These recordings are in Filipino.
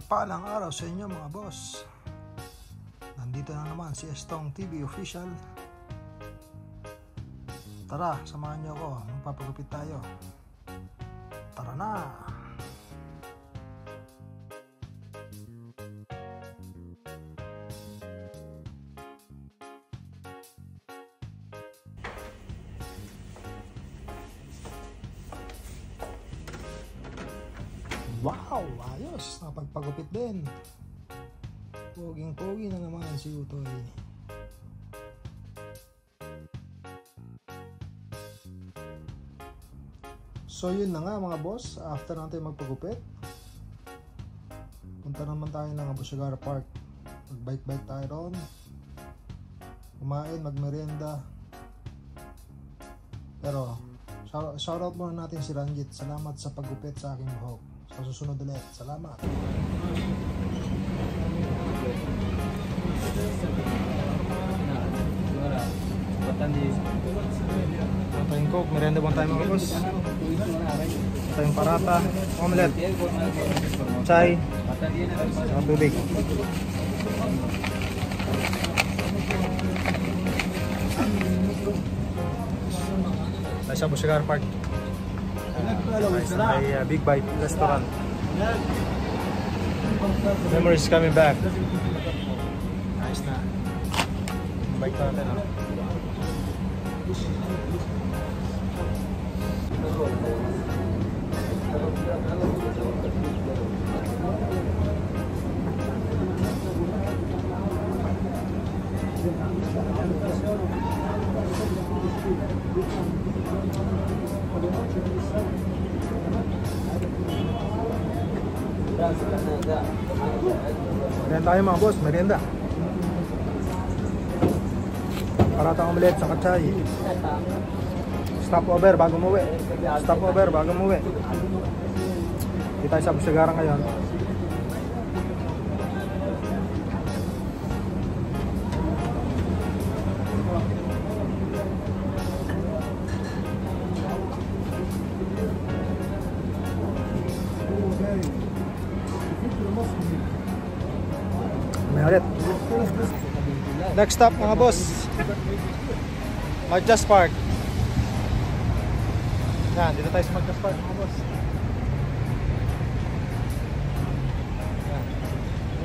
Mapagpalang araw sa inyo mga boss. Nandito na naman si Estong TV Official. Tara, samahan niyo ako. Magpapagupit tayo. Tara na! Wow! Ayos! Napagpagupit din. Poging-pogi na naman si Utoy. So yun na nga mga boss. After natin magpagupit, punta naman tayo ng Abu Shagara Park. Mag-bike-bike tayo ron. Kumain, magmerienda. Pero shoutout muna natin si Ranjit. Salamat sa paggupit sa aking buhok. Sa susunod ulit. Salamat. Tayong coke, merienda bang tayo mga boss? Tayong parata, omelette, chai, at tubig. Tayo sa Abu Shagara Park. May Big Bite restaurant. Memories coming back. Nice na. Bike natin ha. Merienda tayo mga boss, merienda. Paratang omelette sa kachay. Stopover bago umuwi. Stopover bago umuwi. Hindi tayo sa Abu Shagara ngayon. Ulit. Next stop mga boss, Magdas Park. Yan, dito tayo sa Magdas Park mga boss. Yan.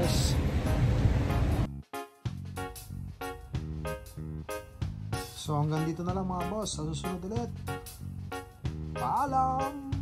Yes. So hanggang dito na lang mga boss. Sa susunod ulit. Paalam!